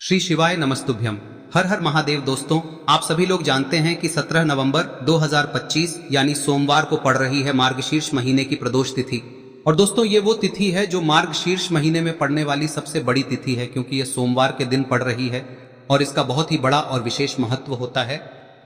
श्री शिवाय नमस्तुभ्यम। हर हर महादेव। दोस्तों, आप सभी लोग जानते हैं कि 17 नवंबर 2025 यानी सोमवार को पड़ रही है मार्गशीर्ष महीने की प्रदोष तिथि। और दोस्तों, ये वो तिथि है जो मार्गशीर्ष महीने में पड़ने वाली सबसे बड़ी तिथि है, क्योंकि ये सोमवार के दिन पड़ रही है और इसका बहुत ही बड़ा और विशेष महत्व होता है।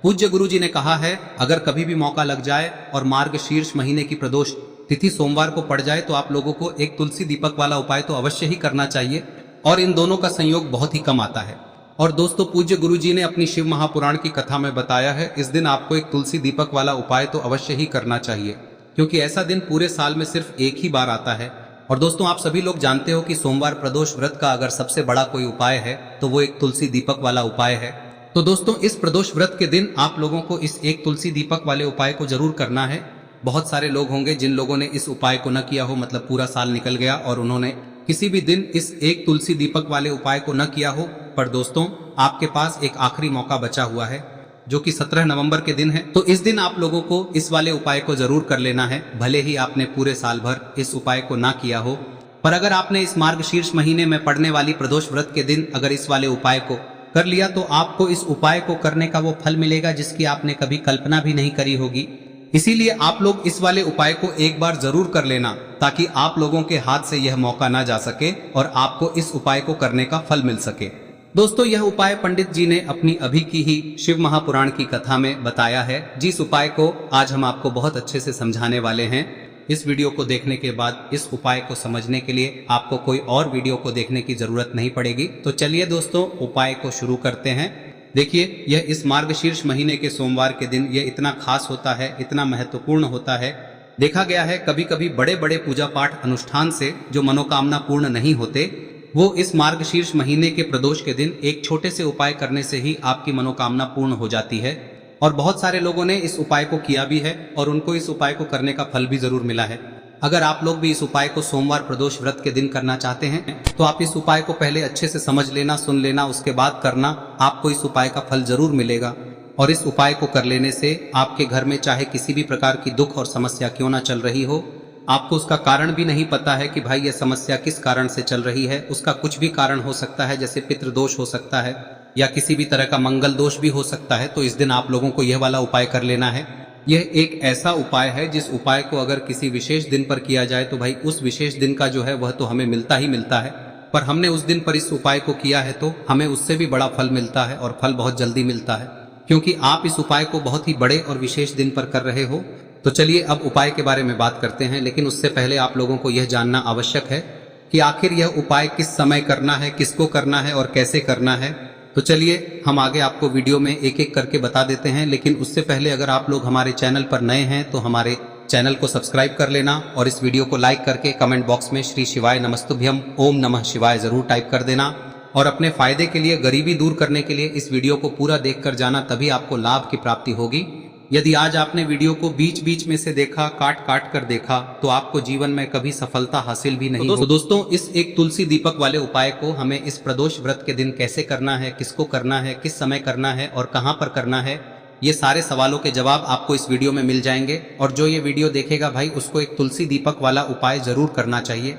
पूज्य गुरु जी ने कहा है, अगर कभी भी मौका लग जाए और मार्गशीर्ष महीने की प्रदोष तिथि सोमवार को पड़ जाए तो आप लोगों को एक तुलसी दीपक वाला उपाय तो अवश्य ही करना चाहिए, और इन दोनों का संयोग बहुत ही कम आता है। और दोस्तों, पूज्य गुरु जी ने अपनी शिव महापुराण की कथा में बताया है, इस दिन आपको एक तुलसी दीपक वाला उपाय तो अवश्य ही करना चाहिए, क्योंकि ऐसा दिन पूरे साल में सिर्फ एक ही बार आता है। और दोस्तों, आप सभी लोग जानते हो कि सोमवार प्रदोष व्रत का अगर सबसे बड़ा कोई उपाय है तो वो एक तुलसी दीपक वाला उपाय है। तो दोस्तों, इस प्रदोष व्रत के दिन आप लोगों को इस एक तुलसी दीपक वाले उपाय को जरूर करना है। बहुत सारे लोग होंगे जिन लोगों ने इस उपाय को न किया हो, मतलब पूरा साल निकल गया और उन्होंने किसी भी दिन इस एक तुलसी दीपक वाले उपाय को न किया हो। पर दोस्तों, आपके पास एक आखिरी मौका बचा हुआ है, जो कि 17 नवंबर के दिन है। तो इस दिन आप लोगों को इस वाले उपाय को जरूर कर लेना है, भले ही आपने पूरे साल भर इस उपाय को ना किया हो। पर अगर आपने इस मार्गशीर्ष महीने में पड़ने वाली प्रदोष व्रत के दिन अगर इस वाले उपाय को कर लिया तो आपको इस उपाय को करने का वो फल मिलेगा जिसकी आपने कभी कल्पना भी नहीं करी होगी। इसीलिए आप लोग इस वाले उपाय को एक बार जरूर कर लेना, ताकि आप लोगों के हाथ से यह मौका ना जा सके और आपको इस उपाय को करने का फल मिल सके। दोस्तों, यह उपाय पंडित जी ने अपनी अभी की ही शिव महापुराण की कथा में बताया है, जिस उपाय को आज हम आपको बहुत अच्छे से समझाने वाले हैं। इस वीडियो को देखने के बाद इस उपाय को समझने के लिए आपको कोई और वीडियो को देखने की जरूरत नहीं पड़ेगी। तो चलिए दोस्तों, उपाय को शुरू करते हैं। देखिए, यह इस मार्गशीर्ष महीने के सोमवार के दिन यह इतना खास होता है, इतना महत्वपूर्ण होता है। देखा गया है कभी कभी बड़े बड़े पूजा पाठ अनुष्ठान से जो मनोकामना पूर्ण नहीं होते, वो इस मार्गशीर्ष महीने के प्रदोष के दिन एक छोटे से उपाय करने से ही आपकी मनोकामना पूर्ण हो जाती है। और बहुत सारे लोगों ने इस उपाय को किया भी है और उनको इस उपाय को करने का फल भी जरूर मिला है। अगर आप लोग भी इस उपाय को सोमवार प्रदोष व्रत के दिन करना चाहते हैं तो आप इस उपाय को पहले अच्छे से समझ लेना, सुन लेना, उसके बाद करना। आपको इस उपाय का फल जरूर मिलेगा। और इस उपाय को कर लेने से आपके घर में चाहे किसी भी प्रकार की दुख और समस्या क्यों ना चल रही हो, आपको उसका कारण भी नहीं पता है कि भाई यह समस्या किस कारण से चल रही है, उसका कुछ भी कारण हो सकता है, जैसे पितृदोष हो सकता है या किसी भी तरह का मंगल दोष भी हो सकता है। तो इस दिन आप लोगों को यह वाला उपाय कर लेना है। यह एक ऐसा उपाय है जिस उपाय को अगर किसी विशेष दिन पर किया जाए तो भाई उस विशेष दिन का जो है वह तो हमें मिलता ही मिलता है। पर हमने उस दिन पर इस उपाय को किया है तो हमें उससे भी बड़ा फल मिलता है, और फल बहुत जल्दी मिलता है, क्योंकि आप इस उपाय को बहुत ही बड़े और विशेष दिन पर कर रहे हो। तो चलिए अब उपाय के बारे में बात करते हैं, लेकिन उससे पहले आप लोगों को यह जानना आवश्यक है कि आखिर यह उपाय किस समय करना है, किसको करना है और कैसे करना है। तो चलिए हम आगे आपको वीडियो में एक एक करके बता देते हैं, लेकिन उससे पहले अगर आप लोग हमारे चैनल पर नए हैं तो हमारे चैनल को सब्सक्राइब कर लेना और इस वीडियो को लाइक करके कमेंट बॉक्स में श्री शिवाय नमस्तुभ्यम ओम नमः शिवाय जरूर टाइप कर देना। और अपने फायदे के लिए, गरीबी दूर करने के लिए इस वीडियो को पूरा देखकर जाना, तभी आपको लाभ की प्राप्ति होगी। यदि आज आपने वीडियो को बीच बीच में से देखा, काट काट कर देखा, तो आपको जीवन में कभी सफलता हासिल भी नहीं होगी। तो दोस्तों, इस एक तुलसी दीपक वाले उपाय को हमें इस प्रदोष व्रत के दिन कैसे करना है, किसको करना है, किस समय करना है और कहां पर करना है, ये सारे सवालों के जवाब आपको इस वीडियो में मिल जाएंगे। और जो ये वीडियो देखेगा भाई, उसको एक तुलसी दीपक वाला उपाय जरूर करना चाहिए,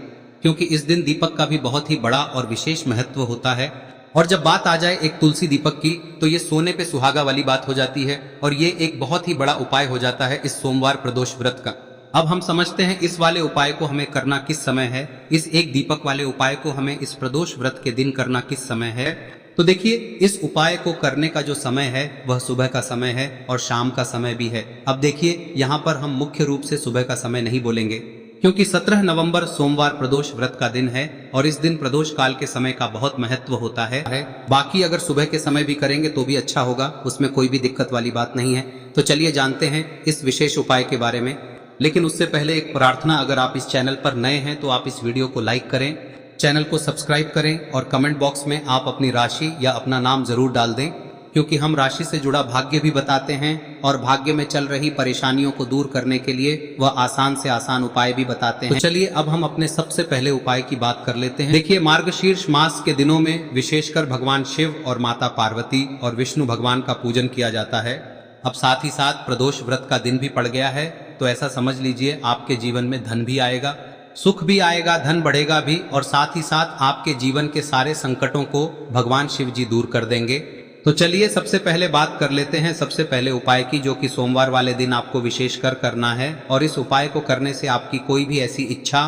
क्योंकि इस दिन दीपक का भी बहुत ही बड़ा और विशेष महत्व होता है। और जब बात आ जाए एक तुलसी दीपक की, तो ये सोने पे सुहागा वाली बात हो जाती है, और ये एक बहुत ही बड़ा उपाय हो जाता है इस सोमवार प्रदोष व्रत का। अब हम समझते हैं इस वाले उपाय को हमें करना किस समय है, इस एक दीपक वाले उपाय को हमें इस प्रदोष व्रत के दिन करना किस समय है। तो देखिए, इस उपाय को करने का जो समय है वह सुबह का समय है और शाम का समय भी है। अब देखिए, यहाँ पर हम मुख्य रूप से सुबह का समय नहीं बोलेंगे, क्योंकि 17 नवंबर सोमवार प्रदोष व्रत का दिन है और इस दिन प्रदोष काल के समय का बहुत महत्व होता है। बाकी अगर सुबह के समय भी करेंगे तो भी अच्छा होगा, उसमें कोई भी दिक्कत वाली बात नहीं है। तो चलिए जानते हैं इस विशेष उपाय के बारे में। लेकिन उससे पहले एक प्रार्थना, अगर आप इस चैनल पर नए हैं तो आप इस वीडियो को लाइक करें, चैनल को सब्सक्राइब करें और कमेंट बॉक्स में आप अपनी राशि या अपना नाम जरूर डाल दें, क्योंकि हम राशि से जुड़ा भाग्य भी बताते हैं और भाग्य में चल रही परेशानियों को दूर करने के लिए वह आसान से आसान उपाय भी बताते हैं। तो चलिए अब हम अपने सबसे पहले उपाय की बात कर लेते हैं। देखिए, मार्गशीर्ष मास के दिनों में विशेषकर भगवान शिव और माता पार्वती और विष्णु भगवान का पूजन किया जाता है। अब साथ ही साथ प्रदोष व्रत का दिन भी पड़ गया है, तो ऐसा समझ लीजिए आपके जीवन में धन भी आएगा, सुख भी आएगा, धन बढ़ेगा भी, और साथ ही साथ आपके जीवन के सारे संकटों को भगवान शिव जी दूर कर देंगे। तो चलिए सबसे पहले बात कर लेते हैं सबसे पहले उपाय की, जो कि सोमवार वाले दिन आपको विशेषकर करना है। और इस उपाय को करने से आपकी कोई भी ऐसी इच्छा,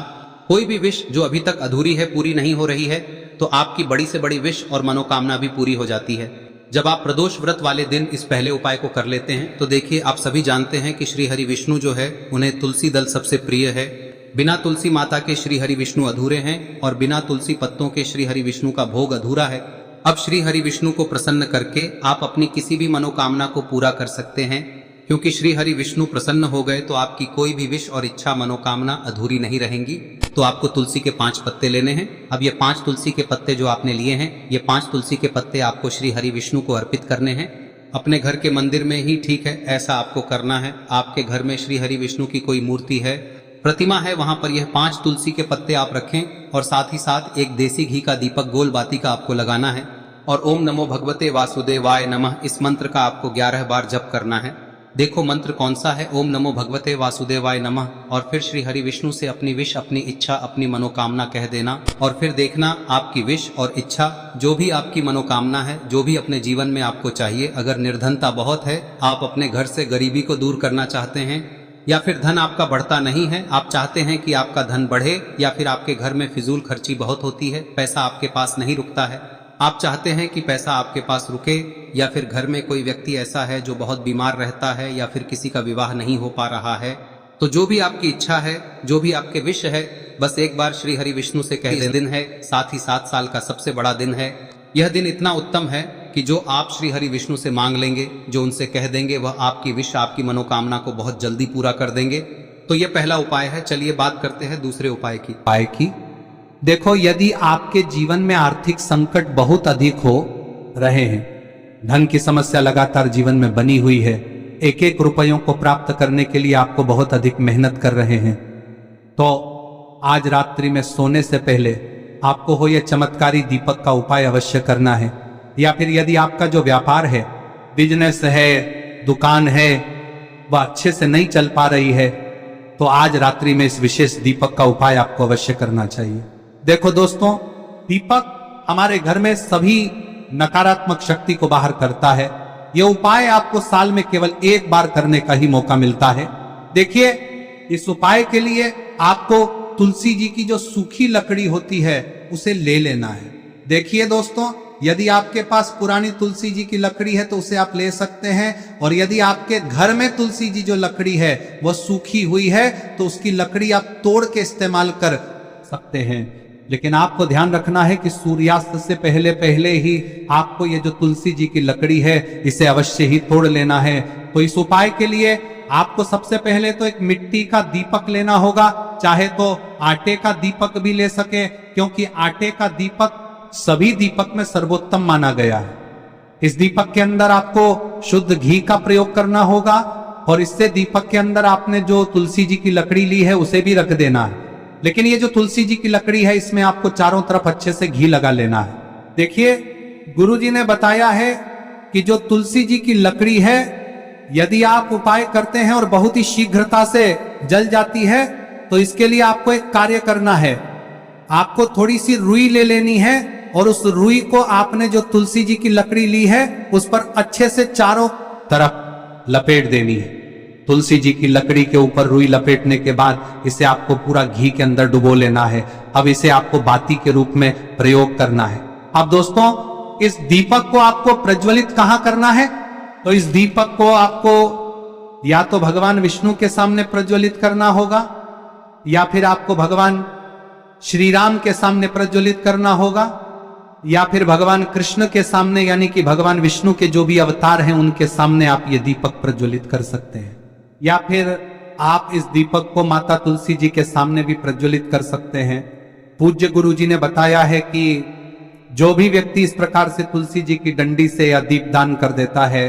कोई भी विश जो अभी तक अधूरी है, पूरी नहीं हो रही है, तो आपकी बड़ी से बड़ी विश और मनोकामना भी पूरी हो जाती है। जब आप प्रदोष व्रत वाले दिन इस पहले उपाय को कर लेते हैं तो देखिए, आप सभी जानते हैं कि श्री हरि विष्णु जो है उन्हें तुलसी दल सबसे प्रिय है। बिना तुलसी माता के श्री हरि विष्णु अधूरे हैं और बिना तुलसी पत्तों के श्री हरि विष्णु का भोग अधूरा है। अब श्री हरि विष्णु को प्रसन्न करके आप अपनी किसी भी मनोकामना को पूरा कर सकते हैं, क्योंकि श्री हरि विष्णु प्रसन्न हो गए तो आपकी कोई भी विश और इच्छा मनोकामना अधूरी नहीं रहेंगी। तो आपको तुलसी के 5 पत्ते लेने हैं। अब ये 5 तुलसी के पत्ते जो आपने लिए हैं, ये 5 तुलसी के पत्ते आपको श्री हरि विष्णु को अर्पित करने हैं। अपने घर के मंदिर में ही ठीक है, ऐसा आपको करना है। आपके घर में श्री हरि विष्णु की कोई मूर्ति है, प्रतिमा है, वहां पर यह 5 तुलसी के पत्ते आप रखें और साथ ही साथ एक देसी घी का दीपक गोल बाती का आपको लगाना है। और ओम नमो भगवते वासुदेवाय नमः इस मंत्र का आपको 11 बार जप करना है। देखो मंत्र कौन सा है, ओम नमो भगवते वासुदेवाय नमः, और फिर श्री हरि विष्णु से अपनी विश, अपनी इच्छा, अपनी मनोकामना कह देना। और फिर देखना आपकी विश और इच्छा, जो भी आपकी मनोकामना है, जो भी अपने जीवन में आपको चाहिए। अगर निर्धनता बहुत है, आप अपने घर से गरीबी को दूर करना चाहते हैं, या फिर धन आपका बढ़ता नहीं है, आप चाहते हैं कि आपका धन बढ़े, या फिर आपके घर में फिजूल खर्ची बहुत होती है, पैसा आपके पास नहीं रुकता है, आप चाहते हैं कि पैसा आपके पास रुके, या फिर घर में कोई व्यक्ति ऐसा है जो बहुत बीमार रहता है, या फिर किसी का विवाह नहीं हो पा रहा है, तो जो भी आपकी इच्छा है, जो भी आपके विश है, बस एक बार श्री हरि विष्णु से कह दें। दिन है, साथ ही 7 साल का सबसे बड़ा दिन है। यह दिन इतना उत्तम है कि जो आप श्री हरि विष्णु से मांग लेंगे, जो उनसे कह देंगे, वह आपकी विश, आपकी मनोकामना को बहुत जल्दी पूरा कर देंगे। तो यह पहला उपाय है। चलिए बात करते हैं दूसरे उपाय की। देखो, यदि आपके जीवन में आर्थिक संकट बहुत अधिक हो रहे हैं, धन की समस्या लगातार जीवन में बनी हुई है, एक एक रुपयों को प्राप्त करने के लिए आपको बहुत अधिक मेहनत कर रहे हैं, तो आज रात्रि में सोने से पहले आपको हो यह चमत्कारी दीपक का उपाय अवश्य करना है। या फिर यदि आपका जो व्यापार है, बिजनेस है, दुकान है, वह अच्छे से नहीं चल पा रही है, तो आज रात्रि में इस विशेष दीपक का उपाय आपको अवश्य करना चाहिए। देखो दोस्तों, दीपक हमारे घर में सभी नकारात्मक शक्ति को बाहर करता है। यह उपाय आपको साल में केवल 1 बार करने का ही मौका मिलता है। देखिए, इस उपाय के लिए आपको तुलसी जी की जो सूखी लकड़ी होती है उसे ले लेना है। देखिए दोस्तों, यदि आपके पास पुरानी तुलसी जी की लकड़ी है तो उसे आप ले सकते हैं, और यदि आपके घर में तुलसी जी जो लकड़ी है वह सूखी हुई है तो उसकी लकड़ी आप तोड़ के इस्तेमाल कर सकते हैं। लेकिन आपको ध्यान रखना है कि सूर्यास्त से पहले पहले ही आपको ये जो तुलसी जी की लकड़ी है इसे अवश्य ही तोड़ लेना है। तो इस उपाय के लिए आपको सबसे पहले तो एक मिट्टी का दीपक लेना होगा, चाहे तो आटे का दीपक भी ले सके, क्योंकि आटे का दीपक सभी दीपक में सर्वोत्तम माना गया है। इस दीपक के अंदर आपको शुद्ध घी का प्रयोग करना होगा, और इससे दीपक के अंदर आपने जो तुलसी जी की लकड़ी ली है उसे भी रख देना है। लेकिन ये जो तुलसी जी की लकड़ी है, इसमें आपको चारों तरफ अच्छे से घी लगा लेना है। देखिए, गुरु जी ने बताया है कि जो तुलसी जी की लकड़ी है, यदि आप उपाय करते हैं और बहुत ही शीघ्रता से जल जाती है, तो इसके लिए आपको एक कार्य करना है। आपको थोड़ी सी रुई ले लेनी है, और उस रुई को आपने जो तुलसी जी की लकड़ी ली है उस पर अच्छे से चारों तरफ लपेट देनी है। तुलसी जी की लकड़ी के ऊपर रुई लपेटने के बाद इसे आपको पूरा घी के अंदर डुबो लेना है। अब इसे आपको बाती के रूप में प्रयोग करना है। अब दोस्तों, इस दीपक को आपको प्रज्वलित कहां करना है? तो इस दीपक को आपको या तो भगवान विष्णु के सामने प्रज्वलित करना होगा, या फिर आपको भगवान श्री राम के सामने प्रज्वलित करना होगा, या फिर भगवान कृष्ण के सामने, यानी कि भगवान विष्णु के जो भी अवतार हैं उनके सामने आप ये दीपक प्रज्वलित कर सकते हैं। या फिर आप इस दीपक को माता तुलसी जी के सामने भी प्रज्वलित कर सकते हैं। पूज्य गुरु जी ने बताया है कि जो भी व्यक्ति इस प्रकार से तुलसी जी की डंडी से या दीपदान कर देता है,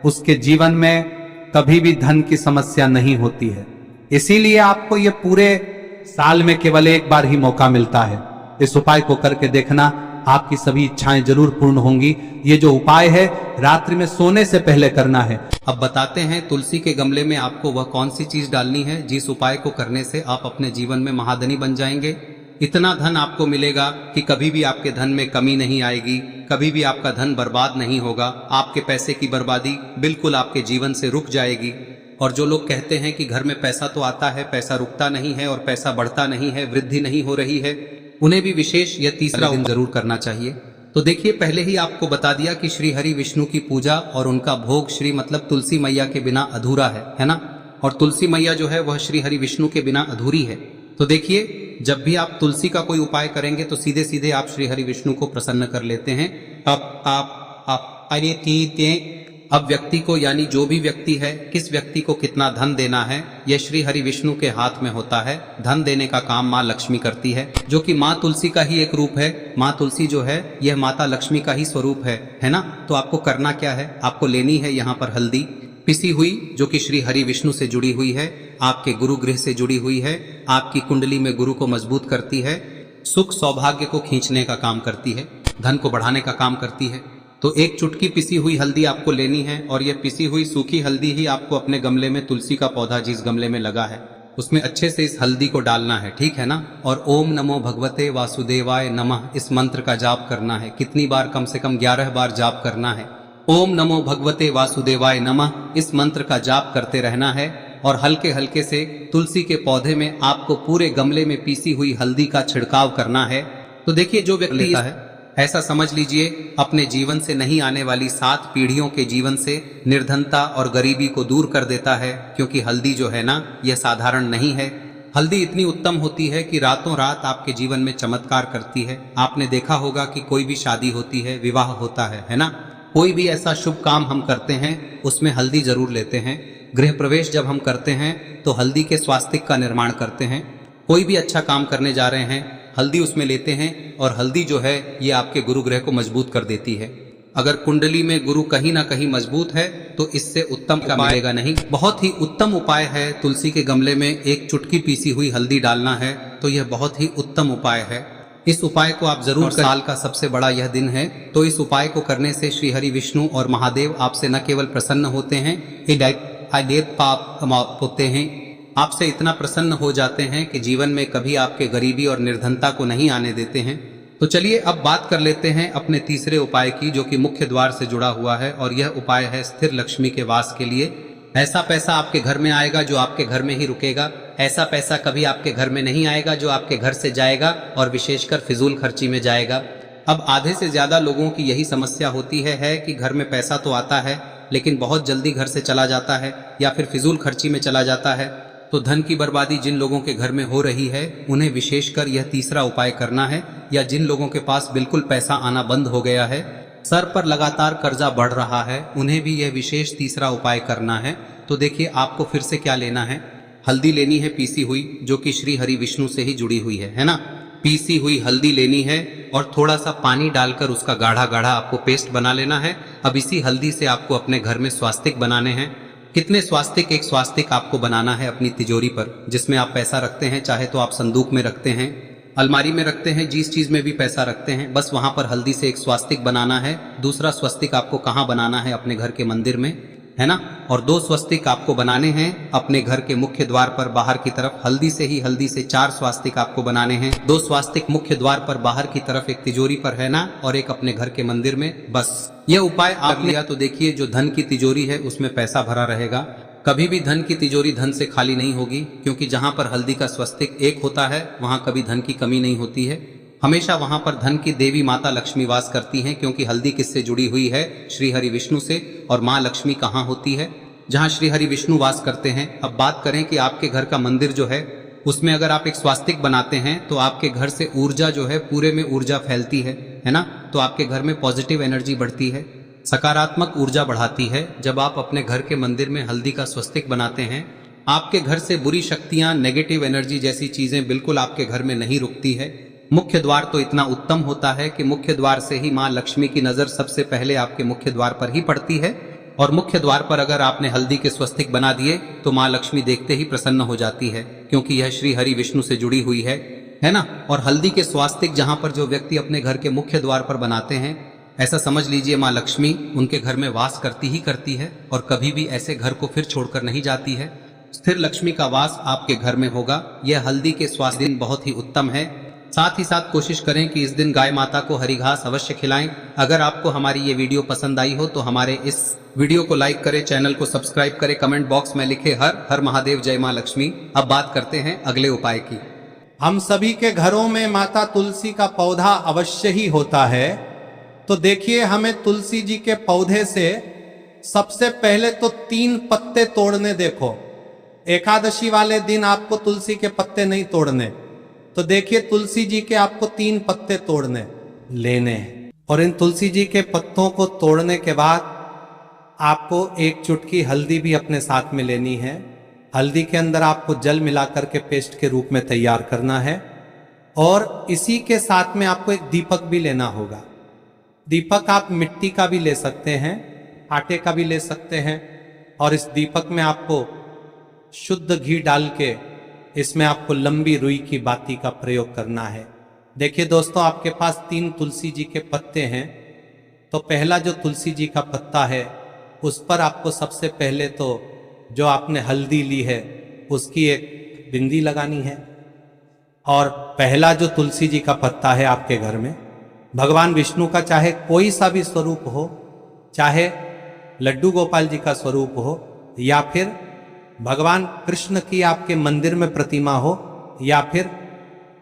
उसके जीवन में कभी भी धन की समस्या नहीं होती है। इसीलिए आपको ये पूरे साल में केवल 1 बार ही मौका मिलता है। इस उपाय को करके देखना, आपकी सभी इच्छाएं जरूर पूर्ण होंगी। ये जो उपाय है रात्रि में सोने से पहले करना है। अब बताते हैं तुलसी के गमले में आपको वह कौन सी चीज डालनी है जिस उपाय को करने से आप अपने जीवन में महाधनी बन जाएंगे। इतना धन आपको मिलेगा कि कभी भी आपके धन में कमी नहीं आएगी, कभी भी आपका धन बर्बाद नहीं होगा। आपके पैसे की बर्बादी बिल्कुल आपके जीवन से रुक जाएगी। और जो लोग कहते हैं कि घर में पैसा तो आता है, पैसा रुकता नहीं है और पैसा बढ़ता नहीं है, वृद्धि नहीं हो रही है, उन्हें भी विशेष यह तीसरा दिन जरूर करना चाहिए। तो देखिए, पहले ही आपको बता दिया कि श्री हरि विष्णु की पूजा और उनका भोग श्री मतलब तुलसी मैया के बिना अधूरा है ना। और तुलसी मैया जो है वह श्री हरि विष्णु के बिना अधूरी है। तो देखिए, जब भी आप तुलसी का कोई उपाय करेंगे तो सीधे सीधे आप श्री हरि विष्णु को प्रसन्न कर लेते हैं। अब व्यक्ति को, यानी जो भी व्यक्ति है, किस व्यक्ति को कितना धन देना है, यह श्री हरि विष्णु के हाथ में होता है। धन देने का काम माँ लक्ष्मी करती है, जो कि माँ तुलसी का ही एक रूप है। माँ तुलसी जो है यह माता लक्ष्मी का ही स्वरूप है ना। तो आपको करना क्या है, आपको लेनी है यहाँ पर हल्दी पिसी हुई, जो कि श्री हरि विष्णु से जुड़ी हुई है, आपके गुरु गृह से जुड़ी हुई है, आपकी कुंडली में गुरु को मजबूत करती है, सुख सौभाग्य को खींचने का काम करती है, धन को बढ़ाने का काम करती है। तो एक चुटकी पिसी हुई हल्दी आपको लेनी है और यह पिसी हुई सूखी हल्दी ही आपको अपने गमले में, तुलसी का पौधा जिस गमले में लगा है उसमें अच्छे से इस हल्दी को डालना है, ठीक है ना। और ओम नमो भगवते वासुदेवाय नमः इस मंत्र का जाप करना है। कितनी बार? कम से कम 11 बार जाप करना है। ओम नमो भगवते वासुदेवाय नमः इस मंत्र का जाप करते रहना है। और हल्के हल्के से तुलसी के पौधे में आपको पूरे गमले में पीसी हुई हल्दी का छिड़काव करना है। तो देखिए, जो व्यक्ति लेता है, ऐसा समझ लीजिए अपने जीवन से नहीं आने वाली 7 पीढ़ियों के जीवन से निर्धनता और गरीबी को दूर कर देता है। क्योंकि हल्दी जो है ना, यह साधारण नहीं है। हल्दी इतनी उत्तम होती है कि रातों रात आपके जीवन में चमत्कार करती है। आपने देखा होगा कि कोई भी शादी होती है, विवाह होता है ना, कोई भी ऐसा शुभ काम हम करते हैं उसमें हल्दी जरूर लेते हैं। गृह प्रवेश जब हम करते हैं तो हल्दी के स्वास्तिक का निर्माण करते हैं। कोई भी अच्छा काम करने जा रहे हैं, हल्दी उसमें लेते हैं। और हल्दी जो है ये आपके गुरु ग्रह को मजबूत कर देती है। अगर कुंडली में गुरु कहीं ना कहीं मजबूत है तो इससे उत्तम का मिलेगा नहीं। बहुत ही उत्तम उपाय है, तुलसी के गमले में एक चुटकी पीसी हुई हल्दी डालना है। तो यह बहुत ही उत्तम उपाय है। इस उपाय को आप जरूर, साल का सबसे बड़ा यह दिन है, तो इस उपाय को करने से श्री हरि विष्णु और महादेव आपसे न केवल प्रसन्न होते हैं, पाप होते हैं, आपसे इतना प्रसन्न हो जाते हैं कि जीवन में कभी आपके गरीबी और निर्धनता को नहीं आने देते हैं। तो चलिए अब बात कर लेते हैं अपने तीसरे उपाय की, जो कि मुख्य द्वार से जुड़ा हुआ है। और यह उपाय है स्थिर लक्ष्मी के वास के लिए। ऐसा पैसा आपके घर में आएगा जो आपके घर में ही रुकेगा। ऐसा पैसा कभी आपके घर में नहीं आएगा जो आपके घर से जाएगा और विशेषकर फिजूल खर्ची में जाएगा। अब आधे से ज्यादा लोगों की यही समस्या होती है कि घर में पैसा तो आता है लेकिन बहुत जल्दी घर से चला जाता है या फिर फिजूल खर्ची में चला जाता है। तो धन की बर्बादी जिन लोगों के घर में हो रही है उन्हें विशेषकर यह तीसरा उपाय करना है। या जिन लोगों के पास बिल्कुल पैसा आना बंद हो गया है, सर पर लगातार कर्जा बढ़ रहा है, उन्हें भी यह विशेष तीसरा उपाय करना है। तो देखिए, आपको फिर से क्या लेना है, हल्दी लेनी है पीसी हुई, जो कि श्री हरि विष्णु से ही जुड़ी हुई है ना। पीसी हुई हल्दी लेनी है और थोड़ा सा पानी डालकर उसका गाढ़ा गाढ़ा आपको पेस्ट बना लेना है। अब इसी हल्दी से आपको अपने घर में स्वास्तिक बनाने हैं। कितने स्वास्तिक? एक स्वास्तिक आपको बनाना है अपनी तिजोरी पर, जिसमें आप पैसा रखते हैं। चाहे तो आप संदूक में रखते हैं, अलमारी में रखते हैं, जिस चीज में भी पैसा रखते हैं, बस वहां पर हल्दी से एक स्वास्तिक बनाना है। दूसरा स्वस्तिक आपको कहाँ बनाना है? अपने घर के मंदिर में, है ना। और 2 स्वस्तिक आपको बनाने हैं अपने घर के मुख्य द्वार पर बाहर की तरफ। हल्दी से 4 स्वास्तिक आपको बनाने हैं। 2 स्वास्तिक मुख्य द्वार पर बाहर की तरफ, एक तिजोरी पर, है ना, और एक अपने घर के मंदिर में। बस यह उपाय आप लिया तो देखिए, जो धन की तिजोरी है उसमें पैसा भरा रहेगा। कभी भी धन की तिजोरी धन से खाली नहीं होगी, क्योंकि जहां पर हल्दी का स्वस्तिक एक होता है वहां कभी धन की कमी नहीं होती है। हमेशा वहां पर धन की देवी माता लक्ष्मी वास करती हैं, क्योंकि हल्दी किससे जुड़ी हुई है? श्री हरि विष्णु से। और माँ लक्ष्मी कहाँ होती है? जहाँ श्री हरि विष्णु वास करते हैं। अब बात करें कि आपके घर का मंदिर जो है उसमें अगर आप एक स्वास्तिक बनाते हैं तो आपके घर से ऊर्जा जो है, पूरे में ऊर्जा फैलती है ना। तो आपके घर में पॉजिटिव एनर्जी बढ़ती है, सकारात्मक ऊर्जा बढ़ाती है। जब आप अपने घर के मंदिर में हल्दी का स्वस्तिक बनाते हैं, आपके घर से बुरी शक्तियां, नेगेटिव एनर्जी जैसी चीजें बिल्कुल आपके घर में नहीं रुकती है। मुख्य द्वार तो इतना उत्तम होता है कि मुख्य द्वार से ही माँ लक्ष्मी की नजर सबसे पहले आपके मुख्य द्वार पर ही पड़ती है। और मुख्य द्वार पर अगर आपने हल्दी के स्वस्तिक बना दिए तो माँ लक्ष्मी देखते ही प्रसन्न हो जाती है, क्योंकि यह श्री हरि विष्णु से जुड़ी हुई है ना। और हल्दी के स्वास्तिक जहां पर जो व्यक्ति अपने घर के मुख्य द्वार पर बनाते हैं, ऐसा समझ लीजिए माँ लक्ष्मी उनके घर में वास करती ही करती है और कभी भी ऐसे घर को फिर छोड़कर नहीं जाती है। स्थिर लक्ष्मी का वास आपके घर में होगा। यह हल्दी के स्वास्थ्य दिन बहुत ही उत्तम है। साथ ही साथ कोशिश करें कि इस दिन गाय माता को हरी घास अवश्य खिलाएं। अगर आपको हमारी ये वीडियो पसंद आई हो तो हमारे इस वीडियो को लाइक करें, चैनल को सब्सक्राइब करें, कमेंट बॉक्स में लिखे हर हर महादेव, जय माँ लक्ष्मी। अब बात करते हैं अगले उपाय की। हम सभी के घरों में माता तुलसी का पौधा अवश्य ही होता है। तो देखिए, हमें तुलसी जी के पौधे से सबसे पहले तो 3 पत्ते तोड़ने। देखो, एकादशी वाले दिन आपको तुलसी के पत्ते नहीं तोड़ने। तो देखिए, तुलसी जी के आपको 3 पत्ते तोड़ने लेने, और इन तुलसी जी के पत्तों को तोड़ने के बाद आपको 1 चुटकी हल्दी भी अपने साथ में लेनी है। हल्दी के अंदर आपको जल मिलाकर के पेस्ट के रूप में तैयार करना है, और इसी के साथ में आपको एक दीपक भी लेना होगा। दीपक आप मिट्टी का भी ले सकते हैं, आटे का भी ले सकते हैं, और इस दीपक में आपको शुद्ध घी डाल के इसमें आपको लंबी रुई की बाती का प्रयोग करना है। देखिए दोस्तों, आपके पास 3 तुलसी जी के पत्ते हैं। तो पहला जो तुलसी जी का पत्ता है उस पर आपको सबसे पहले तो जो आपने हल्दी ली है उसकी एक बिंदी लगानी है। और पहला जो तुलसी जी का पत्ता है आपके घर में, भगवान विष्णु का चाहे कोई सा भी स्वरूप हो, चाहे लड्डू गोपाल जी का स्वरूप हो, या फिर भगवान कृष्ण की आपके मंदिर में प्रतिमा हो, या फिर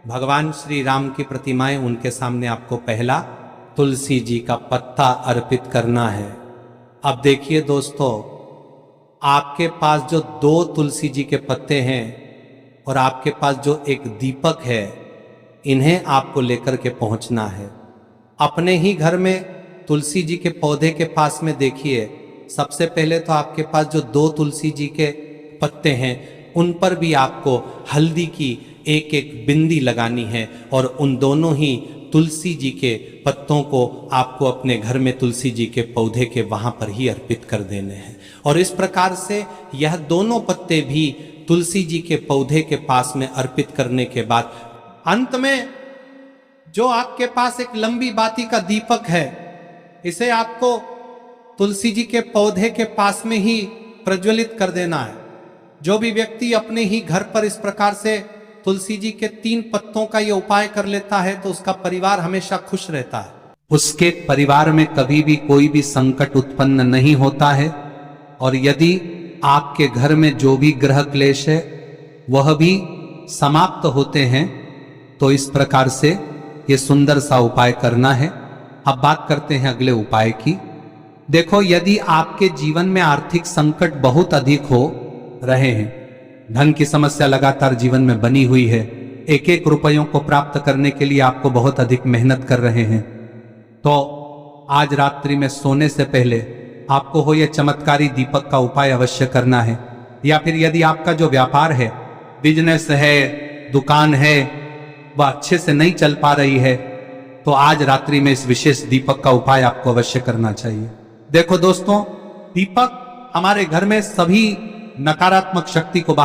भगवान श्री राम की प्रतिमाएं, उनके सामने आपको पहला तुलसी जी का पत्ता अर्पित करना है। अब देखिए दोस्तों, आपके पास जो 2 तुलसी जी के पत्ते हैं और आपके पास जो एक दीपक है, इन्हें आपको लेकर के पहुंचना है। अपने ही घर में तुलसी जी के पौधे के पास में देखिए, सबसे पहले तो आपके पास जो 2 तुलसी जी के पत्ते हैं उन पर भी आपको हल्दी की एक बिंदी लगानी है, और उन दोनों ही तुलसी जी के पत्तों को आपको अपने घर में तुलसी जी के पौधे के वहां पर ही अर्पित कर देने हैं। और इस प्रकार से यह दोनों पत्ते भी तुलसी जी के पौधे के पास में अर्पित करने के बाद अंत में जो आपके पास एक लंबी बाती का दीपक है, इसे आपको तुलसी जी के पौधे के पास में ही प्रज्वलित कर देना है। जो भी व्यक्ति अपने ही घर पर इस प्रकार से तुलसी जी के 3 पत्तों का ये उपाय कर लेता है तो उसका परिवार हमेशा खुश रहता है। उसके परिवार में कभी भी कोई भी संकट उत्पन्न नहीं होता है, और यदि आपके घर में जो भी ग्रह क्लेश है वह भी समाप्त होते हैं। तो इस प्रकार से ये सुंदर सा उपाय करना है। अब बात करते हैं अगले उपाय की। देखो, यदि आपके जीवन में आर्थिक संकट बहुत अधिक हो रहे हैं, धन की समस्या लगातार जीवन में बनी हुई है, 1-1 रुपयों को प्राप्त करने के लिए आपको बहुत अधिक मेहनत कर रहे हैं, तो आज रात्रि में सोने से पहले आपको हो यह चमत्कारी दीपक का उपाय अवश्य करना है। या फिर यदि आपका जो व्यापार है, बिजनेस है, दुकान है, वह अच्छे से नहीं चल पा रही है, तो आज रात्रि में इस विशेष दीपक का उपाय आपको अवश्य करना चाहिए। देखो दोस्तों, दीपक हमारे घर में सभी नकारात्मक शक्ति को बाहर